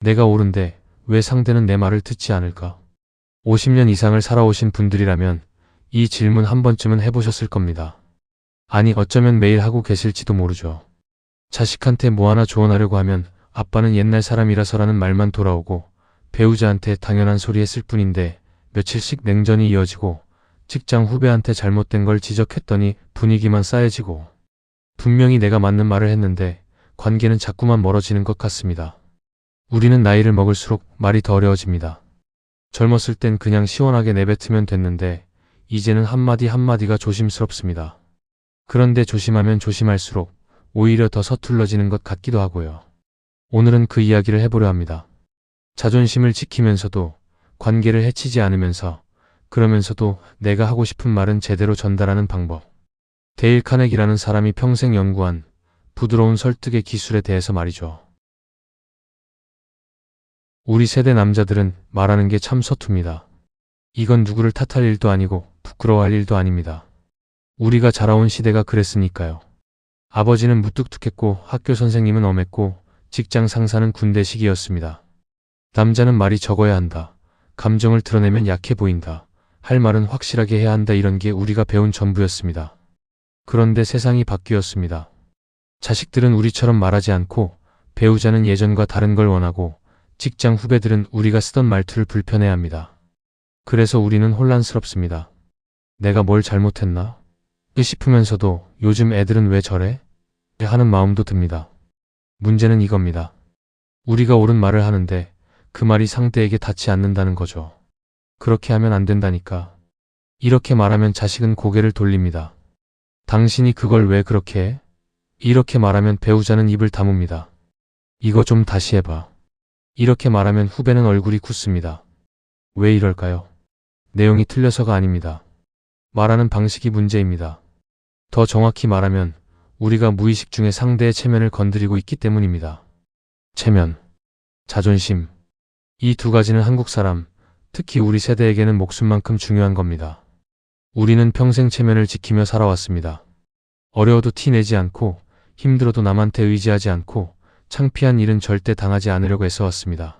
내가 옳은데 왜 상대는 내 말을 듣지 않을까? 50년 이상을 살아오신 분들이라면 이 질문 한 번쯤은 해보셨을 겁니다. 아니, 어쩌면 매일 하고 계실지도 모르죠. 자식한테 뭐 하나 조언하려고 하면 아빠는 옛날 사람이라서라는 말만 돌아오고, 배우자한테 당연한 소리 했을 뿐인데 며칠씩 냉전이 이어지고, 직장 후배한테 잘못된 걸 지적했더니 분위기만 싸해지고, 분명히 내가 맞는 말을 했는데 관계는 자꾸만 멀어지는 것 같습니다. 우리는 나이를 먹을수록 말이 더 어려워집니다. 젊었을 땐 그냥 시원하게 내뱉으면 됐는데 이제는 한마디 한마디가 조심스럽습니다. 그런데 조심하면 조심할수록 오히려 더 서툴러지는 것 같기도 하고요. 오늘은 그 이야기를 해보려 합니다. 자존심을 지키면서도 관계를 해치지 않으면서, 그러면서도 내가 하고 싶은 말은 제대로 전달하는 방법. 데일 카네기라는 사람이 평생 연구한 부드러운 설득의 기술에 대해서 말이죠. 우리 세대 남자들은 말하는 게 참 서툽니다. 이건 누구를 탓할 일도 아니고 부끄러워할 일도 아닙니다. 우리가 자라온 시대가 그랬으니까요. 아버지는 무뚝뚝했고 학교 선생님은 엄했고 직장 상사는 군대식이었습니다. 남자는 말이 적어야 한다. 감정을 드러내면 약해 보인다. 할 말은 확실하게 해야 한다. 이런 게 우리가 배운 전부였습니다. 그런데 세상이 바뀌었습니다. 자식들은 우리처럼 말하지 않고, 배우자는 예전과 다른 걸 원하고, 직장 후배들은 우리가 쓰던 말투를 불편해합니다. 그래서 우리는 혼란스럽습니다. 내가 뭘 잘못했나? 싶으면서도 요즘 애들은 왜 저래? 하는 마음도 듭니다. 문제는 이겁니다. 우리가 옳은 말을 하는데 그 말이 상대에게 닿지 않는다는 거죠. 그렇게 하면 안 된다니까. 이렇게 말하면 자식은 고개를 돌립니다. 당신이 그걸 왜 그렇게 해? 이렇게 말하면 배우자는 입을 다뭅니다. 이거 좀 다시 해봐. 이렇게 말하면 후배는 얼굴이 굳습니다. 왜 이럴까요? 내용이 틀려서가 아닙니다. 말하는 방식이 문제입니다. 더 정확히 말하면 우리가 무의식 중에 상대의 체면을 건드리고 있기 때문입니다. 체면, 자존심. 이 두 가지는 한국 사람, 특히 우리 세대에게는 목숨만큼 중요한 겁니다. 우리는 평생 체면을 지키며 살아왔습니다. 어려워도 티 내지 않고, 힘들어도 남한테 의지하지 않고, 창피한 일은 절대 당하지 않으려고 애써왔습니다.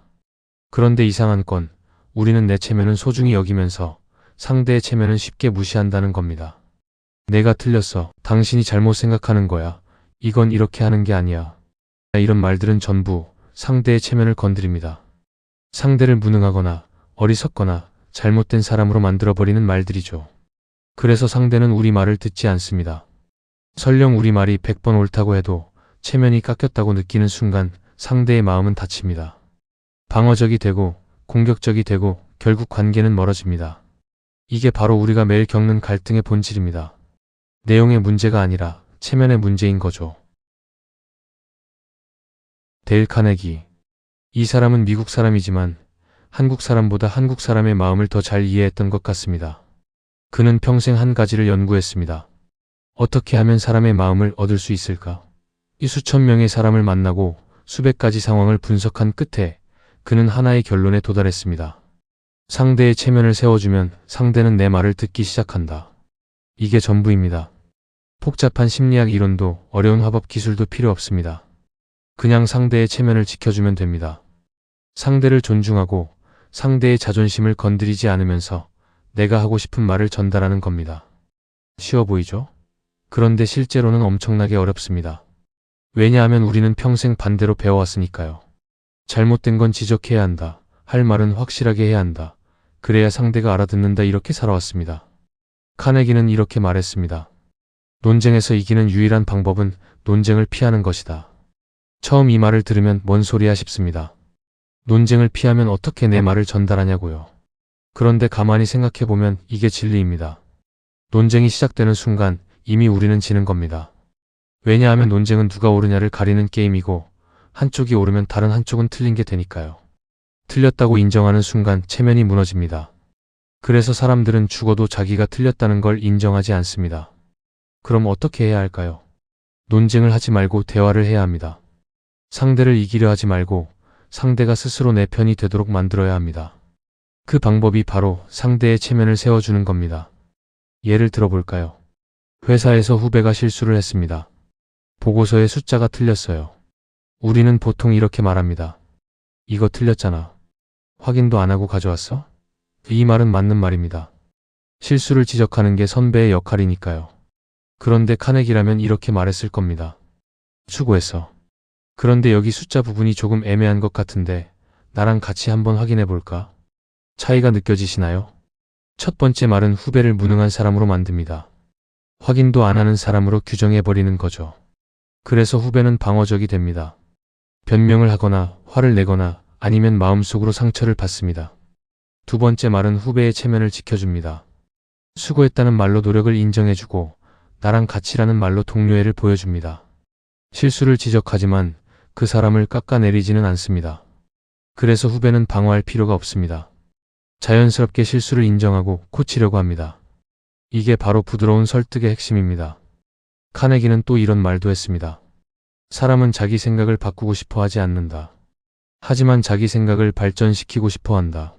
그런데 이상한 건 우리는 내 체면은 소중히 여기면서 상대의 체면은 쉽게 무시한다는 겁니다. 내가 틀렸어. 당신이 잘못 생각하는 거야. 이건 이렇게 하는 게 아니야. 이런 말들은 전부 상대의 체면을 건드립니다. 상대를 무능하거나 어리석거나 잘못된 사람으로 만들어버리는 말들이죠. 그래서 상대는 우리 말을 듣지 않습니다. 설령 우리 말이 100번 옳다고 해도 체면이 깎였다고 느끼는 순간 상대의 마음은 다칩니다. 방어적이 되고 공격적이 되고 결국 관계는 멀어집니다. 이게 바로 우리가 매일 겪는 갈등의 본질입니다. 내용의 문제가 아니라 체면의 문제인 거죠. 데일 카네기. 이 사람은 미국 사람이지만 한국 사람보다 한국 사람의 마음을 더 잘 이해했던 것 같습니다. 그는 평생 한 가지를 연구했습니다. 어떻게 하면 사람의 마음을 얻을 수 있을까? 이 수천 명의 사람을 만나고 수백 가지 상황을 분석한 끝에 그는 하나의 결론에 도달했습니다. 상대의 체면을 세워주면 상대는 내 말을 듣기 시작한다. 이게 전부입니다. 복잡한 심리학 이론도 어려운 화법 기술도 필요 없습니다. 그냥 상대의 체면을 지켜주면 됩니다. 상대를 존중하고 상대의 자존심을 건드리지 않으면서 내가 하고 싶은 말을 전달하는 겁니다. 쉬워 보이죠? 그런데 실제로는 엄청나게 어렵습니다. 왜냐하면 우리는 평생 반대로 배워왔으니까요. 잘못된 건 지적해야 한다. 할 말은 확실하게 해야 한다. 그래야 상대가 알아듣는다. 이렇게 살아왔습니다. 카네기는 이렇게 말했습니다. 논쟁에서 이기는 유일한 방법은 논쟁을 피하는 것이다. 처음 이 말을 들으면 뭔 소리야 싶습니다. 논쟁을 피하면 어떻게 내 말을 전달하냐고요. 그런데 가만히 생각해보면 이게 진리입니다. 논쟁이 시작되는 순간 이미 우리는 지는 겁니다. 왜냐하면 논쟁은 누가 옳으냐를 가리는 게임이고, 한쪽이 옳으면 다른 한쪽은 틀린 게 되니까요. 틀렸다고 인정하는 순간 체면이 무너집니다. 그래서 사람들은 죽어도 자기가 틀렸다는 걸 인정하지 않습니다. 그럼 어떻게 해야 할까요? 논쟁을 하지 말고 대화를 해야 합니다. 상대를 이기려 하지 말고 상대가 스스로 내 편이 되도록 만들어야 합니다. 그 방법이 바로 상대의 체면을 세워주는 겁니다. 예를 들어볼까요? 회사에서 후배가 실수를 했습니다. 보고서에 숫자가 틀렸어요. 우리는 보통 이렇게 말합니다. 이거 틀렸잖아. 확인도 안 하고 가져왔어? 이 말은 맞는 말입니다. 실수를 지적하는 게 선배의 역할이니까요. 그런데 카네기라면 이렇게 말했을 겁니다. 수고했어. 그런데 여기 숫자 부분이 조금 애매한 것 같은데 나랑 같이 한번 확인해 볼까? 차이가 느껴지시나요? 첫 번째 말은 후배를 무능한 사람으로 만듭니다. 확인도 안 하는 사람으로 규정해 버리는 거죠. 그래서 후배는 방어적이 됩니다. 변명을 하거나 화를 내거나 아니면 마음속으로 상처를 받습니다. 두 번째 말은 후배의 체면을 지켜줍니다. 수고했다는 말로 노력을 인정해주고 나랑 같이라는 말로 동료애를 보여줍니다. 실수를 지적하지만 그 사람을 깎아내리지는 않습니다. 그래서 후배는 방어할 필요가 없습니다. 자연스럽게 실수를 인정하고 고치려고 합니다. 이게 바로 부드러운 설득의 핵심입니다. 카네기는 또 이런 말도 했습니다. 사람은 자기 생각을 바꾸고 싶어 하지 않는다. 하지만 자기 생각을 발전시키고 싶어 한다.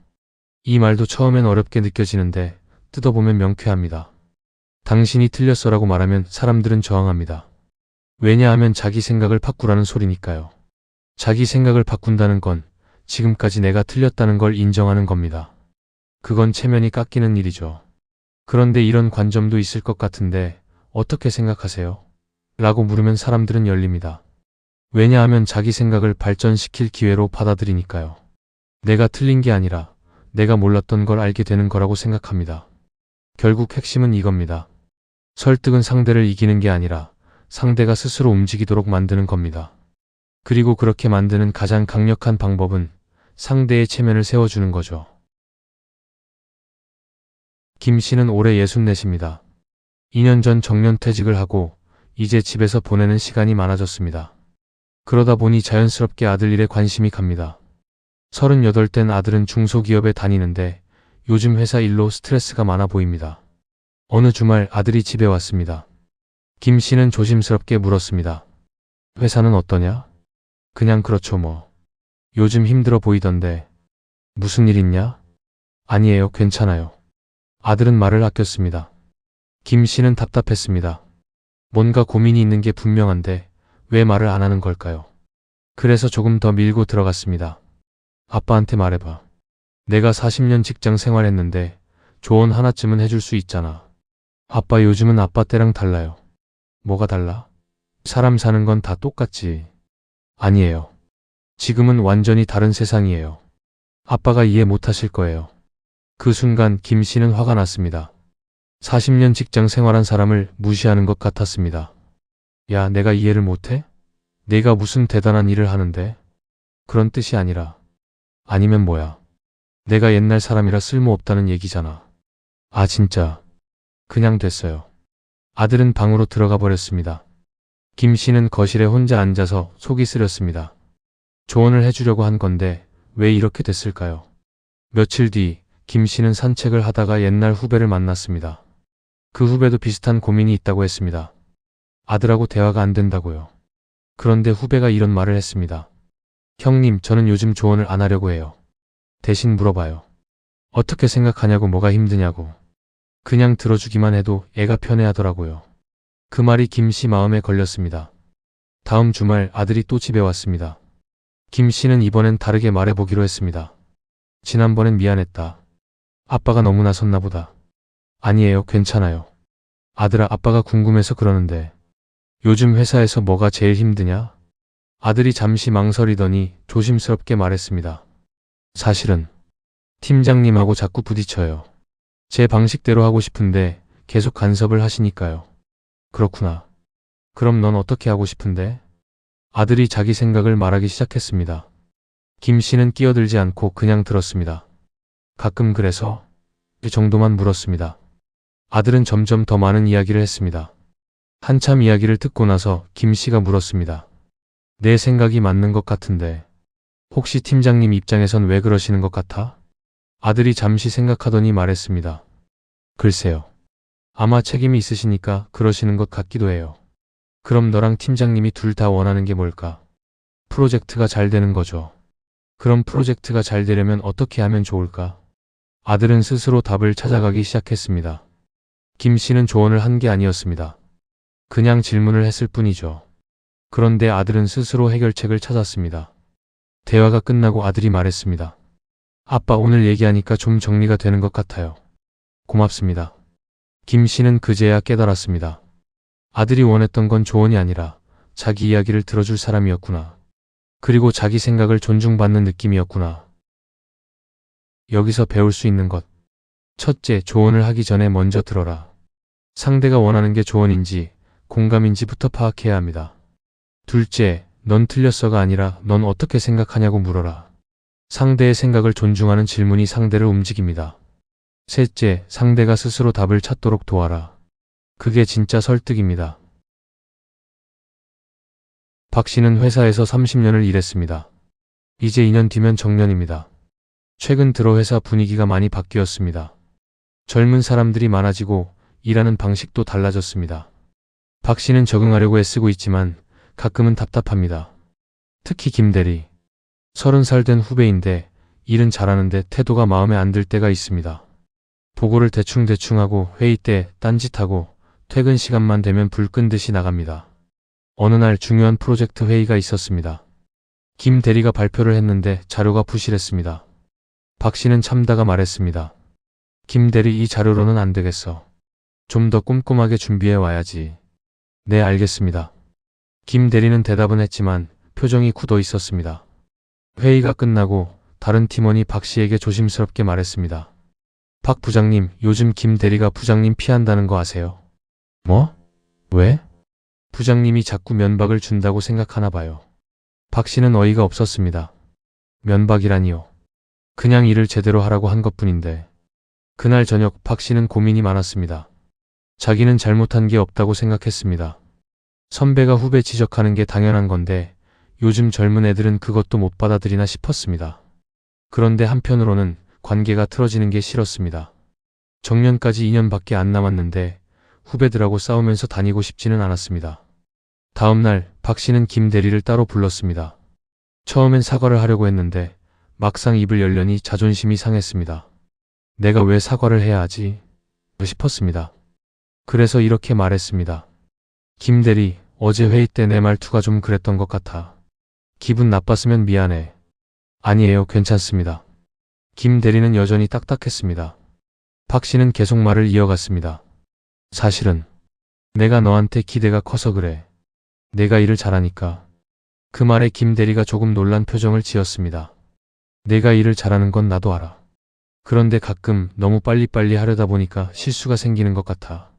이 말도 처음엔 어렵게 느껴지는데 뜯어보면 명쾌합니다. 당신이 틀렸어라고 말하면 사람들은 저항합니다. 왜냐하면 자기 생각을 바꾸라는 소리니까요. 자기 생각을 바꾼다는 건 지금까지 내가 틀렸다는 걸 인정하는 겁니다. 그건 체면이 깎이는 일이죠. 그런데 이런 관점도 있을 것 같은데 어떻게 생각하세요? 라고 물으면 사람들은 열립니다. 왜냐하면 자기 생각을 발전시킬 기회로 받아들이니까요. 내가 틀린 게 아니라 내가 몰랐던 걸 알게 되는 거라고 생각합니다. 결국 핵심은 이겁니다. 설득은 상대를 이기는 게 아니라 상대가 스스로 움직이도록 만드는 겁니다. 그리고 그렇게 만드는 가장 강력한 방법은 상대의 체면을 세워주는 거죠. 김 씨는 올해 64입니다. 2년 전 정년퇴직을 하고 이제 집에서 보내는 시간이 많아졌습니다. 그러다 보니 자연스럽게 아들 일에 관심이 갑니다. 38된 아들은 중소기업에 다니는데 요즘 회사 일로 스트레스가 많아 보입니다. 어느 주말 아들이 집에 왔습니다. 김 씨는 조심스럽게 물었습니다. 회사는 어떠냐? 그냥 그렇죠 뭐. 요즘 힘들어 보이던데. 무슨 일 있냐? 아니에요, 괜찮아요. 아들은 말을 아꼈습니다. 김 씨는 답답했습니다. 뭔가 고민이 있는 게 분명한데 왜 말을 안 하는 걸까요? 그래서 조금 더 밀고 들어갔습니다. 아빠한테 말해봐. 내가 40년 직장 생활했는데 조언 하나쯤은 해줄 수 있잖아. 아빠 요즘은 아빠 때랑 달라요. 뭐가 달라? 사람 사는 건 다 똑같지. 아니에요. 지금은 완전히 다른 세상이에요. 아빠가 이해 못하실 거예요. 그 순간 김 씨는 화가 났습니다. 40년 직장 생활한 사람을 무시하는 것 같았습니다. 야, 내가 이해를 못해? 내가 무슨 대단한 일을 하는데? 그런 뜻이 아니라. 아니면 뭐야? 내가 옛날 사람이라 쓸모없다는 얘기잖아. 아, 진짜. 그냥 됐어요. 아들은 방으로 들어가 버렸습니다. 김 씨는 거실에 혼자 앉아서 속이 쓰렸습니다. 조언을 해주려고 한 건데 왜 이렇게 됐을까요? 며칠 뒤 김 씨는 산책을 하다가 옛날 후배를 만났습니다. 그 후배도 비슷한 고민이 있다고 했습니다. 아들하고 대화가 안 된다고요. 그런데 후배가 이런 말을 했습니다. 형님, 저는 요즘 조언을 안 하려고 해요. 대신 물어봐요. 어떻게 생각하냐고, 뭐가 힘드냐고. 그냥 들어주기만 해도 애가 편해하더라고요. 그 말이 김 씨 마음에 걸렸습니다. 다음 주말 아들이 또 집에 왔습니다. 김 씨는 이번엔 다르게 말해보기로 했습니다. 지난번엔 미안했다. 아빠가 너무 나섰나 보다. 아니에요, 괜찮아요. 아들아, 아빠가 궁금해서 그러는데 요즘 회사에서 뭐가 제일 힘드냐? 아들이 잠시 망설이더니 조심스럽게 말했습니다. 사실은 팀장님하고 자꾸 부딪혀요. 제 방식대로 하고 싶은데 계속 간섭을 하시니까요. 그렇구나. 그럼 넌 어떻게 하고 싶은데? 아들이 자기 생각을 말하기 시작했습니다. 김 씨는 끼어들지 않고 그냥 들었습니다. 가끔 그래서 그 정도만 물었습니다. 아들은 점점 더 많은 이야기를 했습니다. 한참 이야기를 듣고 나서 김 씨가 물었습니다. 내 생각이 맞는 것 같은데 혹시 팀장님 입장에선 왜 그러시는 것 같아? 아들이 잠시 생각하더니 말했습니다. 글쎄요. 아마 책임이 있으시니까 그러시는 것 같기도 해요. 그럼 너랑 팀장님이 둘 다 원하는 게 뭘까? 프로젝트가 잘 되는 거죠. 그럼 프로젝트가 잘 되려면 어떻게 하면 좋을까? 아들은 스스로 답을 찾아가기 시작했습니다. 김 씨는 조언을 한 게 아니었습니다. 그냥 질문을 했을 뿐이죠. 그런데 아들은 스스로 해결책을 찾았습니다. 대화가 끝나고 아들이 말했습니다. 아빠, 오늘 얘기하니까 좀 정리가 되는 것 같아요. 고맙습니다. 김 씨는 그제야 깨달았습니다. 아들이 원했던 건 조언이 아니라 자기 이야기를 들어줄 사람이었구나. 그리고 자기 생각을 존중받는 느낌이었구나. 여기서 배울 수 있는 것. 첫째, 조언을 하기 전에 먼저 들어라. 상대가 원하는 게 조언인지 공감인지부터 파악해야 합니다. 둘째, 넌 틀렸어가 아니라 넌 어떻게 생각하냐고 물어라. 상대의 생각을 존중하는 질문이 상대를 움직입니다. 셋째, 상대가 스스로 답을 찾도록 도와라. 그게 진짜 설득입니다. 박 씨는 회사에서 30년을 일했습니다. 이제 2년 뒤면 정년입니다. 최근 들어 회사 분위기가 많이 바뀌었습니다. 젊은 사람들이 많아지고 일하는 방식도 달라졌습니다. 박 씨는 적응하려고 애쓰고 있지만 가끔은 답답합니다. 특히 김 대리. 30살 된 후배인데 일은 잘하는데 태도가 마음에 안 들 때가 있습니다. 보고를 대충 하고 회의 때 딴짓하고 퇴근 시간만 되면 불 끈 듯이 나갑니다. 어느 날 중요한 프로젝트 회의가 있었습니다. 김 대리가 발표를 했는데 자료가 부실했습니다. 박 씨는 참다가 말했습니다. 김 대리, 이 자료로는 안 되겠어. 좀 더 꼼꼼하게 준비해 와야지. 네, 알겠습니다. 김 대리는 대답은 했지만 표정이 굳어 있었습니다. 회의가 끝나고 다른 팀원이 박 씨에게 조심스럽게 말했습니다. 박 부장님, 요즘 김 대리가 부장님 피한다는 거 아세요? 뭐? 왜? 부장님이 자꾸 면박을 준다고 생각하나 봐요. 박 씨는 어이가 없었습니다. 면박이라니요. 그냥 일을 제대로 하라고 한 것뿐인데. 그날 저녁 박 씨는 고민이 많았습니다. 자기는 잘못한 게 없다고 생각했습니다. 선배가 후배 지적하는 게 당연한 건데 요즘 젊은 애들은 그것도 못 받아들이나 싶었습니다. 그런데 한편으로는 관계가 틀어지는 게 싫었습니다. 정년까지 2년밖에 안 남았는데 후배들하고 싸우면서 다니고 싶지는 않았습니다. 다음 날 박 씨는 김 대리를 따로 불렀습니다. 처음엔 사과를 하려고 했는데 막상 입을 열려니 자존심이 상했습니다. 내가 왜 사과를 해야 하지? 싶었습니다. 그래서 이렇게 말했습니다. 김 대리, 어제 회의 때 내 말투가 좀 그랬던 것 같아. 기분 나빴으면 미안해. 아니에요, 괜찮습니다. 김 대리는 여전히 딱딱했습니다. 박 씨는 계속 말을 이어갔습니다. 사실은 내가 너한테 기대가 커서 그래. 내가 일을 잘하니까. 그 말에 김 대리가 조금 놀란 표정을 지었습니다. 내가 일을 잘하는 건 나도 알아. 그런데 가끔 너무 빨리빨리 하려다 보니까 실수가 생기는 것 같아.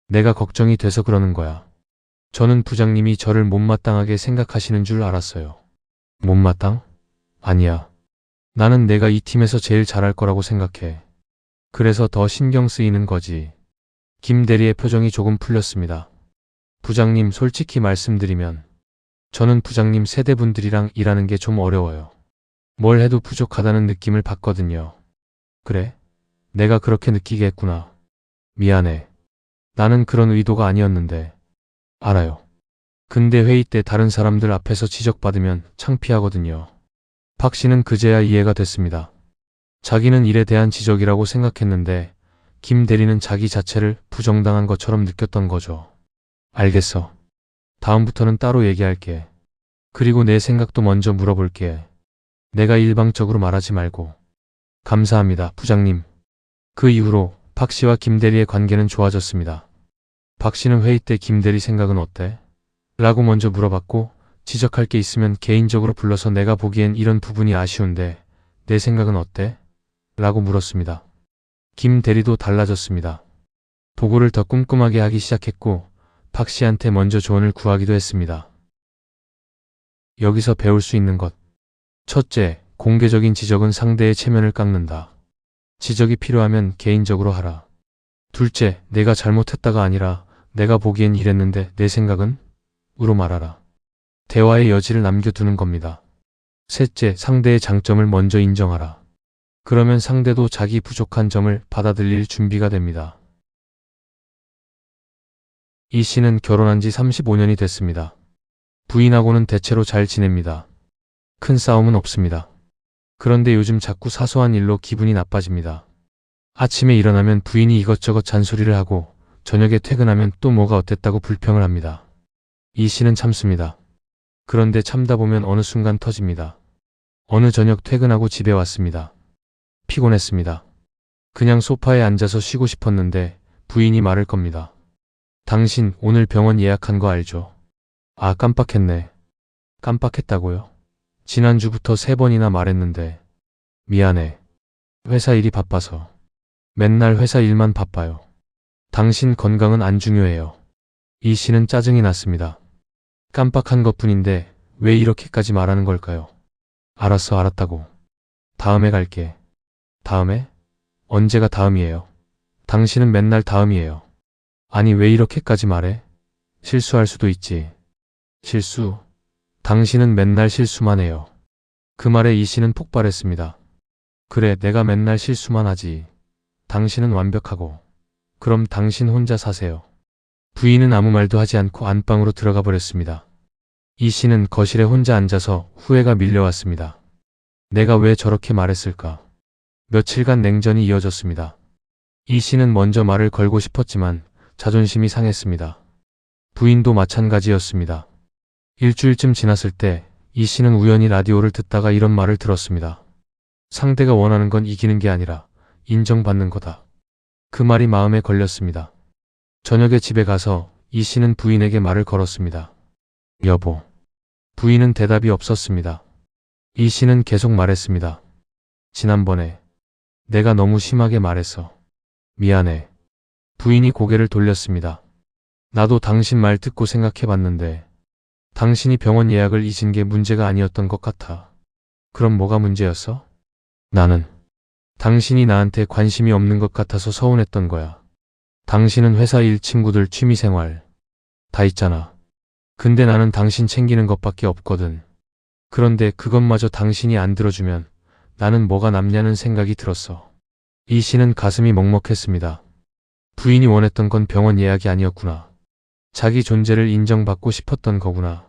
내가 걱정이 돼서 그러는 거야. 저는 부장님이 저를 못마땅하게 생각하시는 줄 알았어요. 못마땅? 아니야. 나는 내가 이 팀에서 제일 잘할 거라고 생각해. 그래서 더 신경 쓰이는 거지. 김 대리의 표정이 조금 풀렸습니다. 부장님, 솔직히 말씀드리면 저는 부장님 세대분들이랑 일하는 게 좀 어려워요. 뭘 해도 부족하다는 느낌을 받거든요. 그래? 내가 그렇게 느끼게 했구나. 미안해. 나는 그런 의도가 아니었는데. 알아요. 근데 회의 때 다른 사람들 앞에서 지적받으면 창피하거든요. 박 씨는 그제야 이해가 됐습니다. 자기는 일에 대한 지적이라고 생각했는데 김 대리는 자기 자체를 부정당한 것처럼 느꼈던 거죠. 알겠어. 다음부터는 따로 얘기할게. 그리고 내 생각도 먼저 물어볼게. 내가 일방적으로 말하지 말고. 감사합니다, 부장님. 그 이후로 박 씨와 김 대리의 관계는 좋아졌습니다. 박 씨는 회의 때 김 대리 생각은 어때? 라고 먼저 물어봤고 지적할 게 있으면 개인적으로 불러서 내가 보기엔 이런 부분이 아쉬운데 내 생각은 어때? 라고 물었습니다. 김 대리도 달라졌습니다. 보고를 더 꼼꼼하게 하기 시작했고 박 씨한테 먼저 조언을 구하기도 했습니다. 여기서 배울 수 있는 것. 첫째, 공개적인 지적은 상대의 체면을 깎는다. 지적이 필요하면 개인적으로 하라. 둘째, 내가 잘못했다가 아니라 내가 보기엔 이랬는데 내 생각은? 으로 말하라. 대화의 여지를 남겨두는 겁니다. 셋째, 상대의 장점을 먼저 인정하라. 그러면 상대도 자기 부족한 점을 받아들일 준비가 됩니다. 이 씨는 결혼한 지 35년이 됐습니다. 부인하고는 대체로 잘 지냅니다. 큰 싸움은 없습니다. 그런데 요즘 자꾸 사소한 일로 기분이 나빠집니다. 아침에 일어나면 부인이 이것저것 잔소리를 하고 저녁에 퇴근하면 또 뭐가 어땠다고 불평을 합니다. 이 씨는 참습니다. 그런데 참다 보면 어느 순간 터집니다. 어느 저녁 퇴근하고 집에 왔습니다. 피곤했습니다. 그냥 소파에 앉아서 쉬고 싶었는데 부인이 말을 겁니다. 당신 오늘 병원 예약한 거 알죠? 아, 깜빡했네. 깜빡했다고요? 지난주부터 3번이나 말했는데. 미안해. 회사 일이 바빠서. 맨날 회사 일만 바빠요. 당신 건강은 안 중요해요. 이 씨는 짜증이 났습니다. 깜빡한 것뿐인데 왜 이렇게까지 말하는 걸까요? 알았어, 알았다고. 다음에 갈게. 다음에? 언제가 다음이에요? 당신은 맨날 다음이에요. 아니, 왜 이렇게까지 말해? 실수할 수도 있지. 실수? 당신은 맨날 실수만 해요. 그 말에 이 씨는 폭발했습니다. 그래, 내가 맨날 실수만 하지. 당신은 완벽하고. 그럼 당신 혼자 사세요. 부인은 아무 말도 하지 않고 안방으로 들어가 버렸습니다. 이 씨는 거실에 혼자 앉아서 후회가 밀려왔습니다. 내가 왜 저렇게 말했을까? 며칠간 냉전이 이어졌습니다. 이 씨는 먼저 말을 걸고 싶었지만 자존심이 상했습니다. 부인도 마찬가지였습니다. 일주일쯤 지났을 때 이 씨는 우연히 라디오를 듣다가 이런 말을 들었습니다. 상대가 원하는 건 이기는 게 아니라 인정받는 거다. 그 말이 마음에 걸렸습니다. 저녁에 집에 가서 이 씨는 부인에게 말을 걸었습니다. 여보. 부인은 대답이 없었습니다. 이 씨는 계속 말했습니다. 지난번에 내가 너무 심하게 말했어. 미안해. 부인이 고개를 돌렸습니다. 나도 당신 말 듣고 생각해봤는데 당신이 병원 예약을 잊은 게 문제가 아니었던 것 같아. 그럼 뭐가 문제였어? 나는 당신이 나한테 관심이 없는 것 같아서 서운했던 거야. 당신은 회사 일, 친구들, 취미생활 다 있잖아. 근데 나는 당신 챙기는 것밖에 없거든. 그런데 그것마저 당신이 안 들어주면 나는 뭐가 남냐는 생각이 들었어. 이 씨는 가슴이 먹먹했습니다. 부인이 원했던 건 병원 예약이 아니었구나. 자기 존재를 인정받고 싶었던 거구나.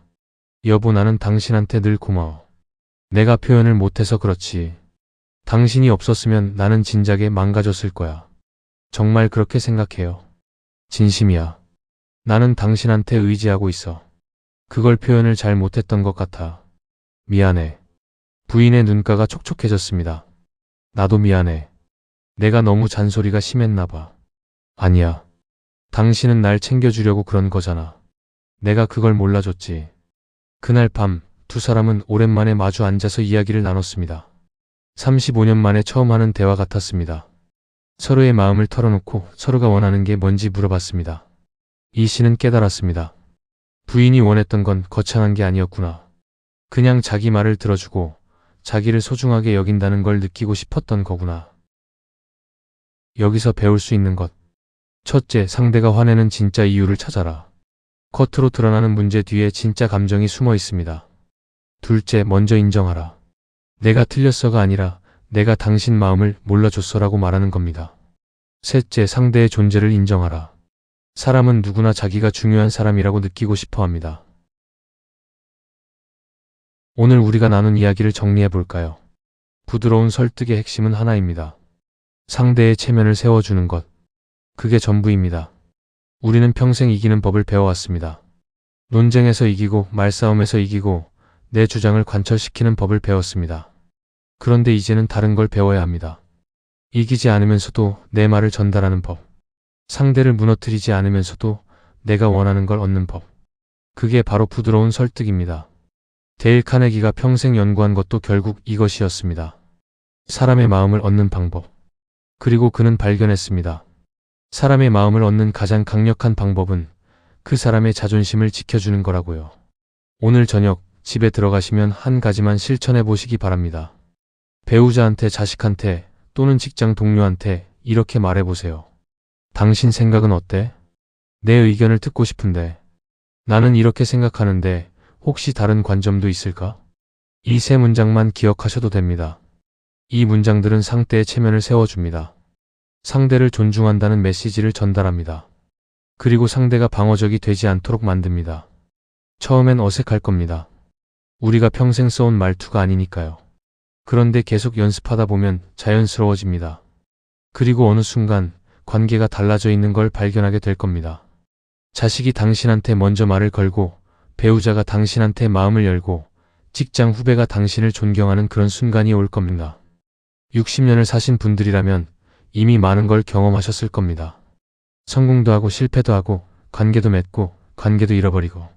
여보, 나는 당신한테 늘 고마워. 내가 표현을 못해서 그렇지. 당신이 없었으면 나는 진작에 망가졌을 거야. 정말 그렇게 생각해요. 진심이야. 나는 당신한테 의지하고 있어. 그걸 표현을 잘 못했던 것 같아. 미안해. 부인의 눈가가 촉촉해졌습니다. 나도 미안해. 내가 너무 잔소리가 심했나 봐. 아니야. 당신은 날 챙겨주려고 그런 거잖아. 내가 그걸 몰라줬지. 그날 밤 두 사람은 오랜만에 마주 앉아서 이야기를 나눴습니다. 35년 만에 처음 하는 대화 같았습니다. 서로의 마음을 털어놓고 서로가 원하는 게 뭔지 물어봤습니다. 이 씨는 깨달았습니다. 부인이 원했던 건 거창한 게 아니었구나. 그냥 자기 말을 들어주고 자기를 소중하게 여긴다는 걸 느끼고 싶었던 거구나. 여기서 배울 수 있는 것. 첫째, 상대가 화내는 진짜 이유를 찾아라. 겉으로 드러나는 문제 뒤에 진짜 감정이 숨어 있습니다. 둘째, 먼저 인정하라. 내가 틀렸어가 아니라 내가 당신 마음을 몰라줬어라고 말하는 겁니다. 셋째, 상대의 존재를 인정하라. 사람은 누구나 자기가 중요한 사람이라고 느끼고 싶어 합니다. 오늘 우리가 나눈 이야기를 정리해 볼까요? 부드러운 설득의 핵심은 하나입니다. 상대의 체면을 세워주는 것. 그게 전부입니다. 우리는 평생 이기는 법을 배워왔습니다. 논쟁에서 이기고 말싸움에서 이기고 내 주장을 관철시키는 법을 배웠습니다. 그런데 이제는 다른 걸 배워야 합니다. 이기지 않으면서도 내 말을 전달하는 법. 상대를 무너뜨리지 않으면서도 내가 원하는 걸 얻는 법. 그게 바로 부드러운 설득입니다. 데일 카네기가 평생 연구한 것도 결국 이것이었습니다. 사람의 마음을 얻는 방법. 그리고 그는 발견했습니다. 사람의 마음을 얻는 가장 강력한 방법은 그 사람의 자존심을 지켜주는 거라고요. 오늘 저녁 집에 들어가시면 한 가지만 실천해 보시기 바랍니다. 배우자한테, 자식한테 또는 직장 동료한테 이렇게 말해보세요. 당신 생각은 어때? 내 의견을 듣고 싶은데. 나는 이렇게 생각하는데 혹시 다른 관점도 있을까? 이 세 문장만 기억하셔도 됩니다. 이 문장들은 상대의 체면을 세워줍니다. 상대를 존중한다는 메시지를 전달합니다. 그리고 상대가 방어적이 되지 않도록 만듭니다. 처음엔 어색할 겁니다. 우리가 평생 써온 말투가 아니니까요. 그런데 계속 연습하다 보면 자연스러워집니다. 그리고 어느 순간 관계가 달라져 있는 걸 발견하게 될 겁니다. 자식이 당신한테 먼저 말을 걸고 배우자가 당신한테 마음을 열고 직장 후배가 당신을 존경하는 그런 순간이 올 겁니다. 60년을 사신 분들이라면 이미 많은 걸 경험하셨을 겁니다. 성공도 하고 실패도 하고 관계도 맺고 관계도 잃어버리고.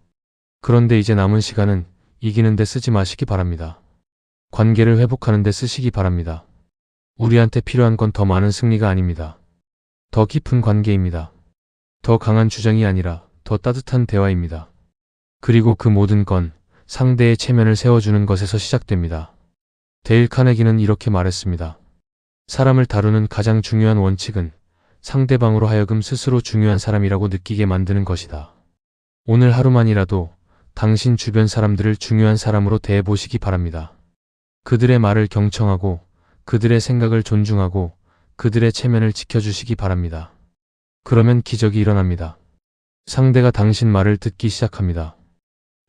그런데 이제 남은 시간은 이기는 데 쓰지 마시기 바랍니다. 관계를 회복하는 데 쓰시기 바랍니다. 우리한테 필요한 건 더 많은 승리가 아닙니다. 더 깊은 관계입니다. 더 강한 주장이 아니라 더 따뜻한 대화입니다. 그리고 그 모든 건 상대의 체면을 세워주는 것에서 시작됩니다. 데일 카네기는 이렇게 말했습니다. 사람을 다루는 가장 중요한 원칙은 상대방으로 하여금 스스로 중요한 사람이라고 느끼게 만드는 것이다. 오늘 하루만이라도 당신 주변 사람들을 중요한 사람으로 대해보시기 바랍니다. 그들의 말을 경청하고 그들의 생각을 존중하고 그들의 체면을 지켜주시기 바랍니다. 그러면 기적이 일어납니다. 상대가 당신 말을 듣기 시작합니다.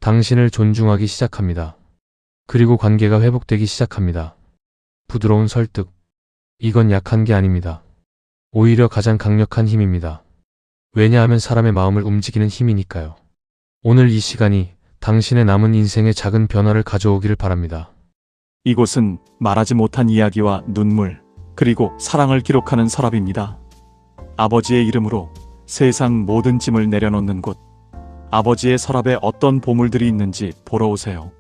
당신을 존중하기 시작합니다. 그리고 관계가 회복되기 시작합니다. 부드러운 설득. 이건 약한 게 아닙니다. 오히려 가장 강력한 힘입니다. 왜냐하면 사람의 마음을 움직이는 힘이니까요. 오늘 이 시간이 당신의 남은 인생에 작은 변화를 가져오기를 바랍니다. 이곳은 말하지 못한 이야기와 눈물, 그리고 사랑을 기록하는 서랍입니다. 아버지의 이름으로 세상 모든 짐을 내려놓는 곳. 아버지의 서랍에 어떤 보물들이 있는지 보러 오세요.